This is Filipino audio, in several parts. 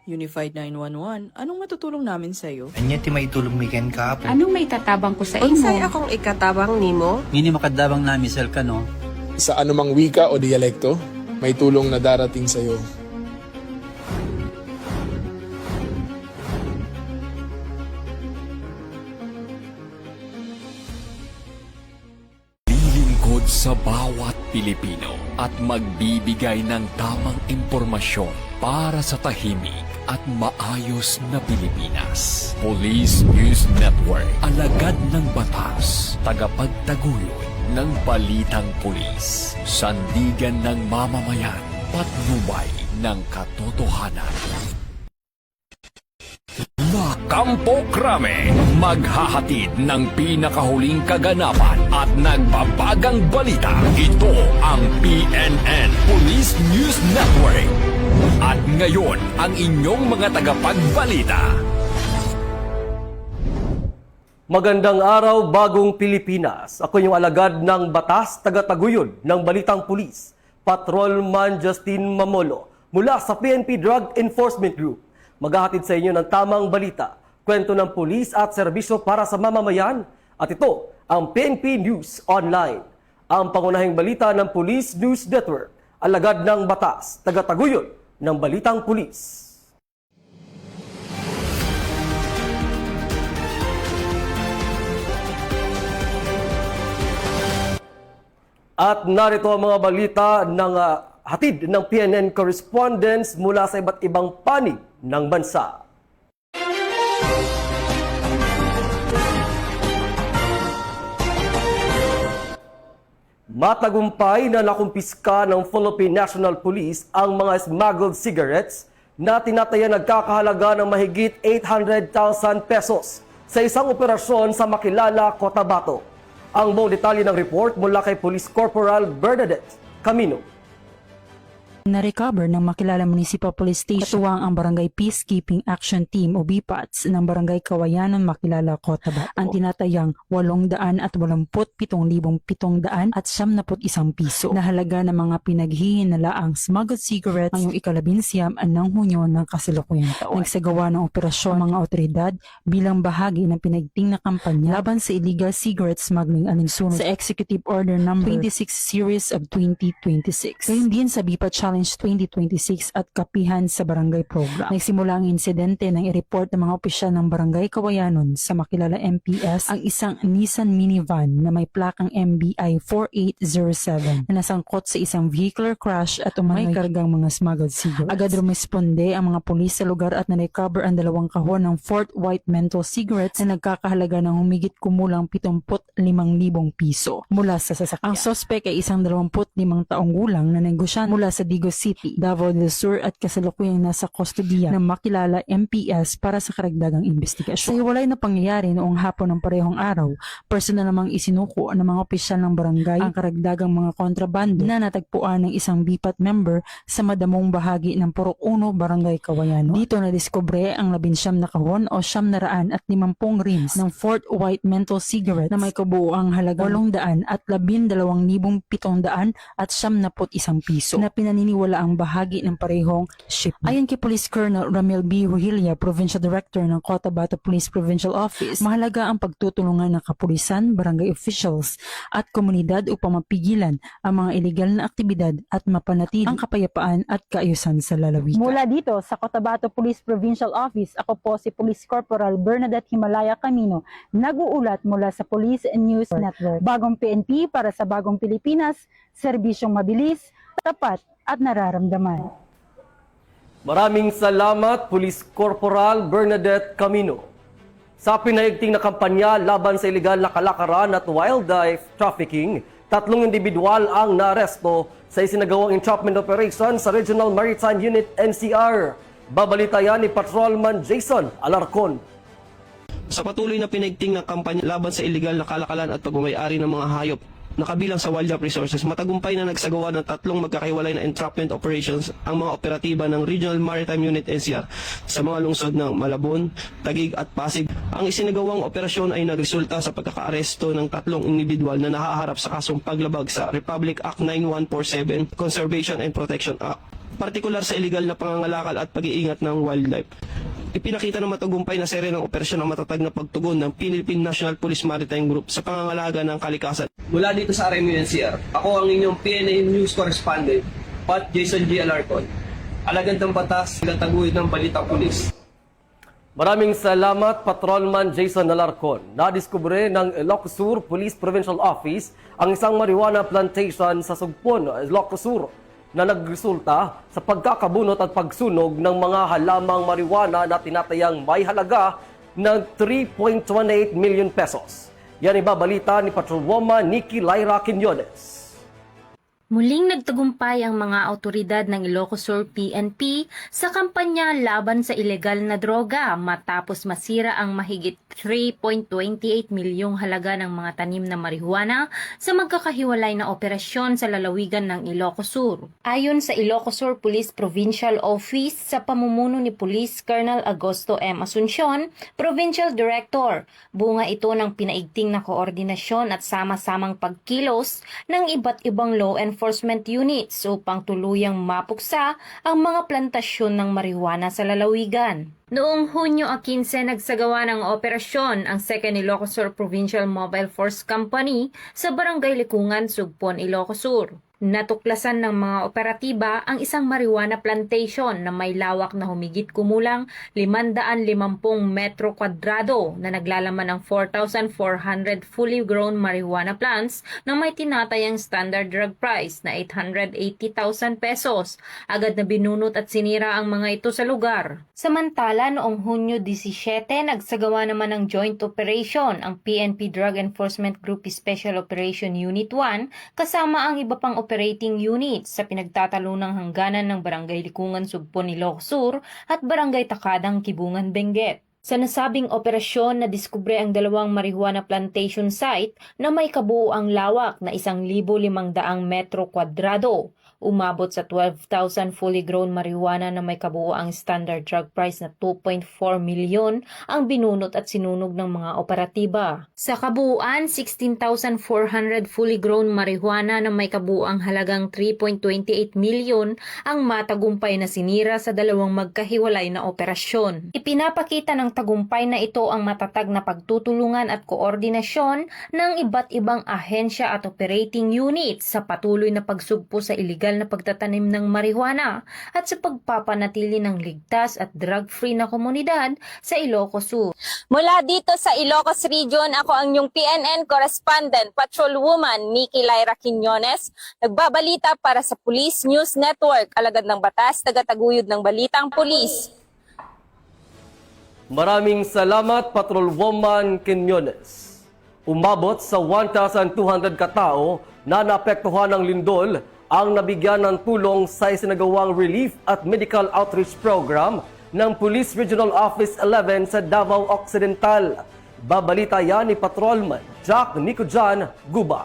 Unified 911, anong matutulong namin sa'yo? Anya ti maitulong miken ka po. Anong may tatabang ko sa Unsay imo? akong ikatabang nimo? Ngini makadabang nami sel ka no. Sa anumang wika o dialekto, may tulong na darating sa iyo. Lilingkod sa bawat Pilipino at magbibigay ng tamang impormasyon para sa tahimik at maayos na Pilipinas. Police News Network, alagad ng batas, tagapagtaguyod ng balitang pulis, sandigan ng mamamayan, patnubay ng katotohanan. La Campo Crame, maghahatid ng pinakahuling kaganapan at nagbabagang balita. Ito ang PNN Police News Network. At ngayon, ang inyong mga tagapagbalita. Magandang araw, bagong Pilipinas. Ako yung alagad ng batas, tagataguyod ng Balitang Pulis, Patrolman Justin Mamolo, mula sa PNP Drug Enforcement Group. Maghahatid sa inyo ng tamang balita, kwento ng pulis at serbisyo para sa mamamayan. At ito, ang PNP News Online. Ang pangunahing balita ng Police News Network, alagad ng batas, tagataguyod ng Balitang Pulis. At narito ang mga balita ng hatid ng PNN correspondents mula sa iba't ibang panig ng bansa. Matagumpay na nakumpiska ng Philippine National Police ang mga smuggled cigarettes na tinataya nagkakahalaga ng mahigit 800,000 pesos sa isang operasyon sa Makilala, Cotabato. Ang buong detalye ng report mula kay Police Corporal Bernadette Camino. Na-recover ng Makilala Municipal Police Station katuwang ang Barangay Peacekeeping Action Team o BPATS ng Barangay Kawayanan, Makilala, Cotabato. Ang tinatayang 887,700 at 71 piso na halaga ng mga pinaghihinalaang smuggled cigarettes ngayong ika-11 ng Hunyo ng kasalukuyang taon. Nagsagawa ng operasyon mga otoridad bilang bahagi ng pinagting na kampanya laban sa illegal cigarette smuggling alinsunod sa Executive Order No. 26 Series of 2026. Gayun din sa BPAT Challenge 2026 at kapihan sa barangay program. Nagsimula ang insidente nang i-report ng mga opisyal ng Barangay Kawayanon sa Makilala MPS ang isang Nissan minivan na may plakang MBI 4807 na nasangkot sa isang vehicular crash at may kargang mga smuggled cigarettes. Agad rumisponde ang mga pulis sa lugar at na-recover ang 2 kahon ng Fort White menthol cigarettes na nagkakahalaga ng humigit kumulang 75,000 piso mula sa sasakyan. Ang sospek ay isang 25 taong gulang na negosyante mula sa Digo City, Davao del Sur at kasalukuyang nasa kustodiya ng Makilala MPS para sa karagdagang investigasyon. Sa hiwalay na pangyayari noong hapon ng parehong araw, personal namang isinuko ng mga opisyal ng barangay ang karagdagang mga kontrabando na natagpuan ng isang BPAT member sa madamong bahagi ng Purok 1, Barangay Kawayanon. Dito nadiskubre ang 19 na kahon o 750 rims ng Fort White menthol cigarette na may kabuuang halaga 800 at 12,700 at 71 piso na pinaniniwala ang bahagi ng parehong shipment. Ayon kay Police Colonel Ramil B. Ruhilia, Provincial Director ng Cotabato Police Provincial Office, mahalaga ang pagtutulungan ng kapulisan, barangay officials at komunidad upang mapigilan ang mga illegal na aktibidad at mapanatili ang kapayapaan at kaayusan sa lalawigan. Mula dito sa Cotabato Police Provincial Office, ako po si Police Corporal Bernadette Himalaya Camino, nag-uulat mula sa Police News Network. Bagong PNP para sa bagong Pilipinas, serbisyong mabilis, tapat at nararamdaman. Maraming salamat, Police Corporal Bernadette Camino. Sa pinaigting na kampanya laban sa iligal na kalakaran at wildlife trafficking, 3 individual ang naaresto sa isinagawang entrapment operation sa Regional Maritime Unit NCR. Babalita yan ni Patrolman Jason Alarcon. Sa patuloy na pinaigting na kampanya laban sa iligal na kalakalan at pagmamayari ng mga hayop, nakabilang sa wildlife resources, matagumpay na nagsagawa ng 3 magkakahiwalay na entrapment operations ang mga operatiba ng Regional Maritime Unit NCR sa mga lungsod ng Malabon, Taguig at Pasig. Ang isinagawang operasyon ay nagresulta sa pagkakaaresto ng 3 individual na nahaharap sa kasong paglabag sa Republic Act 9147, Conservation and Protection Act partikular sa illegal na pangangalakal at pag-iingat ng wildlife. Ipinakita ng matagumpay na serye ng operasyon ng matatag na pagtugon ng Philippine National Police Maritime Group sa pangangalaga ng kalikasan. Mula dito sa RMUNCR, ako ang inyong PNA News Correspondent, Pat Jason G. Alarcon. Alagad ng batas, tagataguyod ng Balitang Pulis. Maraming salamat, Patrolman Jason Alarcon. Nadiskubre ng Ilocos Sur Police Provincial Office ang isang marijuana plantation sa Sugpon, Ilocos Sur, na nagresulta sa pagkakabunot at pagsunog ng mga halamang marijuana na tinatayang may halaga ng 3.28 million pesos. Yan ibabalita ni Patrolwoman Nikki Lyra Quinones. Muling nagtagumpay ang mga awtoridad ng Ilocos Sur PNP sa kampanya laban sa ilegal na droga matapos masira ang mahigit 3.28 milyong halaga ng mga tanim na marihuana sa magkakahiwalay na operasyon sa lalawigan ng Ilocos Sur. Ayon sa Ilocos Sur Police Provincial Office sa pamumuno ni Police Colonel Agosto M. Asuncion, Provincial Director, bunga ito ng pinaigting na koordinasyon at sama-samang pagkilos ng iba't ibang law enforcement units upang tuluyang mapuksa ang mga plantasyon ng marijuana sa lalawigan. Noong Hunyo 15, nagsagawa ng operasyon ang 2nd Ilocos Sur Provincial Mobile Force Company sa Barangay Likungan, Sugpon, Ilocos Sur. Natuklasan ng mga operatiba ang isang marijuana plantation na may lawak na humigit kumulang 550 metro kwadrado na naglalaman ng 4,400 fully grown marijuana plants na may tinatayang standard drug price na 880,000 pesos. Agad na binunot at sinira ang mga ito sa lugar. Samantala, noong Hunyo 17, nagsagawa naman ng joint operation ang PNP Drug Enforcement Group Special Operation Unit 1 kasama ang iba pang operating units sa pinagtatalunang hangganan ng Barangay Likungan, Sugpon, Ilocos Sur at Barangay Takadang, Kibungan, Benguet. Sa nasabing operasyon, nadiskubre ang dalawang marijuana plantation site na may kabuuang lawak na 1,500 metro kwadrado. Umabot sa 12,000 fully grown marijuana na may kabuuang standard drug price na 2.4 milyon ang binunot at sinunog ng mga operatiba. Sa kabuuan, 16,400 fully grown marijuana na may kabuuang halagang 3.28 milyon ang matagumpay na sinira sa dalawang magkahiwalay na operasyon. Ipinapakita ng tagumpay na ito ang matatag na pagtutulungan at koordinasyon ng iba't ibang ahensya at operating units sa patuloy na pagsugpo sa iligal na pagtatanim ng marijuana at sa pagpapanatili ng ligtas at drug-free na komunidad sa Ilocos Sur. Mula dito sa Ilocos Region, ako ang inyong PNN Correspondent, Patrolwoman Nikki Lyra Quinones, nagbabalita para sa Police News Network, alagad ng batas, tagataguyod ng Balitang Pulis. Maraming salamat, Patrolwoman Quinones. Umabot sa 1,200 katao na naapektuhan ng lindol ang nabigyan ng tulong sa isinagawang relief at medical outreach program ng Police Regional Office 11 sa Davao Occidental. Babalita yan ni Patrolman Jack Nicojan Guba.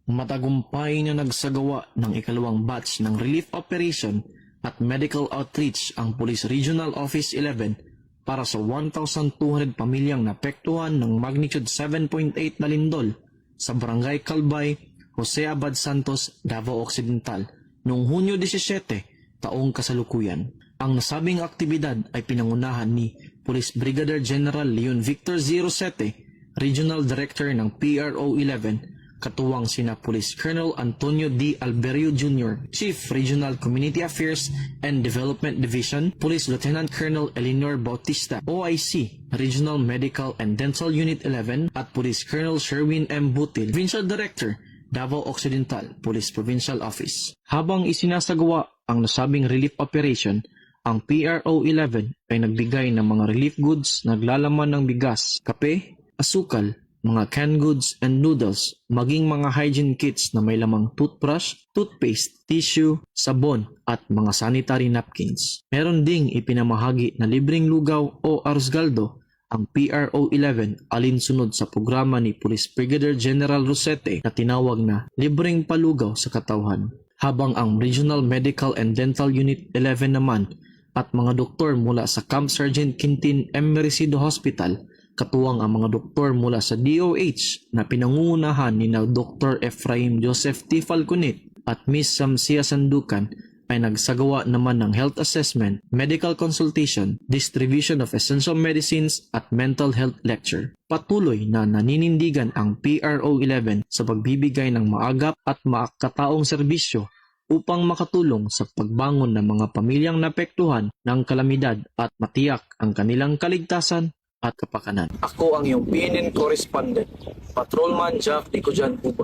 Matagumpay na nagsagawa ng ikalawang batch ng relief operation at medical outreach ang Police Regional Office 11 para sa 1,200 pamilyang napektuhan ng magnitude 7.8 na lindol sa Barangay Calbay, Jose Abad Santos, Davao Occidental noong Hunyo 17, taong kasalukuyan. Ang nasabing aktibidad ay pinangunahan ni Police Brigadier General Leon Victor 07, Regional Director ng PRO 11, katuwang sina Police Colonel Antonio D. Alberio Jr., Chief Regional Community Affairs and Development Division, Police Lieutenant Colonel Eleanor Bautista, OIC, Regional Medical and Dental Unit 11, at Police Colonel Sherwin M. Butil, Provincial Director, Davao Occidental Police Provincial Office. Habang isinasagawa ang nasabing relief operation, ang PRO 11 ay nagbigay ng mga relief goods naglalaman ng bigas, kape, asukal, mga canned goods and noodles, maging mga hygiene kits na may lamang toothbrush, toothpaste, tissue, sabon at mga sanitary napkins. Meron ding ipinamahagi na libreng lugaw o arroz-galdo ang PRO 11 alinsunod sa programa ni Police Brigadier General Rosete na tinawag na Libreng Palugaw sa Katawhan. Habang ang Regional Medical and Dental Unit 11 naman at mga doktor mula sa Camp Sergeant Quintin M. Merecido Hospital, katuwang ang mga doktor mula sa DOH na pinangungunahan ni na Dr. Efraim Joseph T. Falconet at Miss Samsia Sandukan, ay nagsagawa naman ng health assessment, medical consultation, distribution of essential medicines at mental health lecture. Patuloy na naninindigan ang PRO 11 sa pagbibigay ng maagap at makataong serbisyo upang makatulong sa pagbangon ng mga pamilyang naapektuhan ng kalamidad at matiyak ang kanilang kaligtasan at kapakanan. Ako ang iyong PNN correspondent, Patrolman Jack Dicojan Cuba.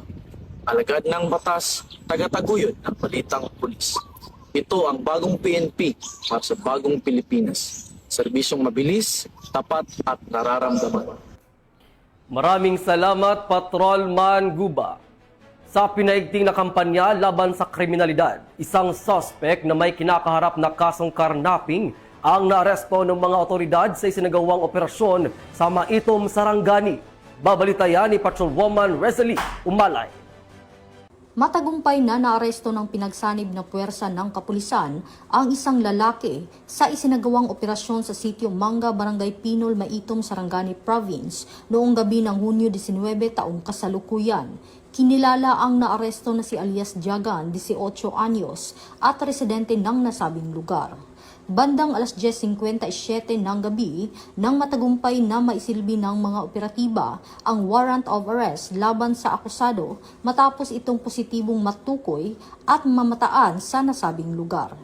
Alagad ng batas, tagataguyod ng balitang pulis. Ito ang bagong PNP para sa bagong Pilipinas. Serbisyong mabilis, tapat at nararamdaman. Maraming salamat, Patrolman Guba. Sa pinaigting na kampanya laban sa kriminalidad, isang suspect na may kinakaharap na kasong karnaping ang naaresto ng mga otoridad sa isinagawang operasyon sa Maitom, Sarangani. Babalitayan ni Patrolwoman Rezalie Umalay. Matagumpay na naaresto ng pinagsanib na puwersa ng kapulisan ang isang lalaki sa isinagawang operasyon sa sitio Manga, Barangay Pinol, Maitom, Sarangani Province noong gabi ng Hunyo 19 taong kasalukuyan. Kinilala ang naaresto na si alias Jagan, 18 anyos at residente ng nasabing lugar. Bandang alas 10:57 ng gabi, nang matagumpay na maisilbi ng mga operatiba ang warrant of arrest laban sa akusado matapos itong positibong matukoy at mamataan sa nasabing lugar.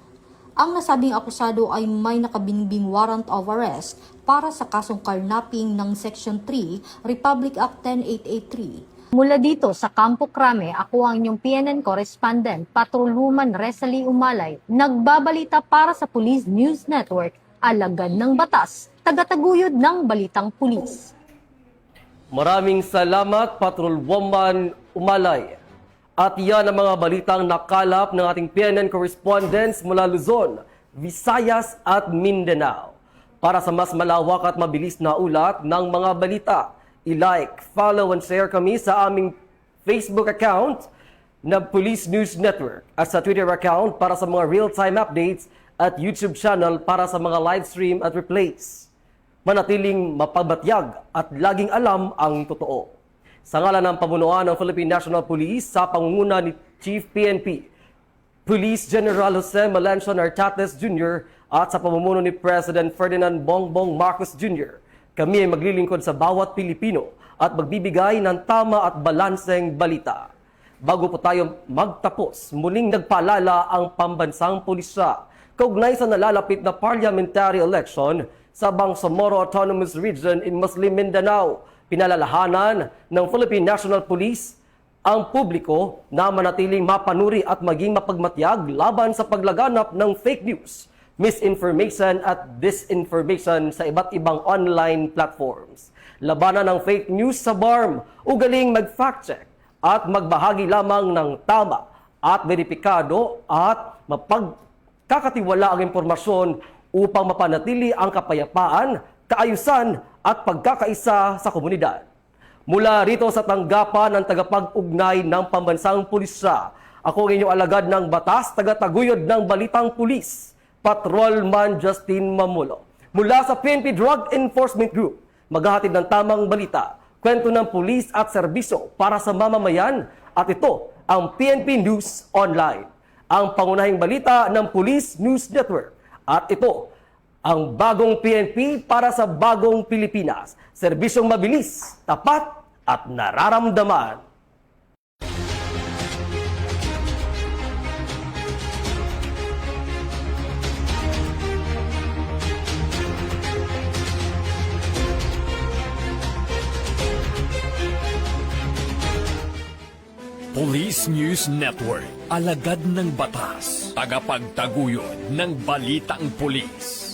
Ang nasabing akusado ay may nakabinbing warrant of arrest para sa kasong karnaping ng Section 3, Republic Act 10883. Mula dito sa Campo Crame, ako ang inyong PNN correspondent, Patrolwoman Rezalie Umalay, nagbabalita para sa Police News Network, alagad ng batas, tagataguyod ng balitang pulis. Maraming salamat, Patrolwoman Umalay. At yan ang mga balitang nakalap ng ating PNN correspondents mula Luzon, Visayas at Mindanao. Para sa mas malawak at mabilis na ulat ng mga balita, i-like, follow and share kami sa aming Facebook account na Police News Network at sa Twitter account para sa mga real-time updates at YouTube channel para sa mga live stream at replays. Manatiling mapabatyag at laging alam ang totoo. Sa ngalan ng pamunuan ng Philippine National Police sa pangunguna ni Chief PNP, Police General Jose Melencio Nartates Jr. at sa pamumuno ni President Ferdinand Bongbong Marcos Jr., kami ay maglilingkod sa bawat Pilipino at magbibigay ng tama at balanseng balita. Bago po tayo magtapos, muling nagpaalala ang pambansang pulisya kaugnay sa nalalapit na parliamentary election sa Bangsamoro Autonomous Region in Muslim Mindanao. Pinalalahanan ng Philippine National Police ang publiko na manatiling mapanuri at maging mapagmatyag laban sa paglaganap ng fake news, misinformation at disinformation sa iba't ibang online platforms. Labanan ng fake news sa BARM, ugaling mag-fact check at magbahagi lamang ng tama at veripikado at mapagkakatiwala ang impormasyon upang mapanatili ang kapayapaan, kaayusan at pagkakaisa sa komunidad. Mula rito sa tanggapan ng tagapag-ugnay ng pambansang pulisya, ako ang inyong alagad ng batas, tagataguyod ng balitang pulis, Patrolman Justin Mamulo. Mula sa PNP Drug Enforcement Group, maghahatid ng tamang balita, kwento ng pulis at serbisyo para sa mamamayan, at ito ang PNP News Online, ang pangunahing balita ng Police News Network. At ito ang bagong PNP para sa bagong Pilipinas. Serbisyong mabilis, tapat at nararamdaman. Police News Network, alagad ng batas, tagapagtaguyod ng balitang pulis.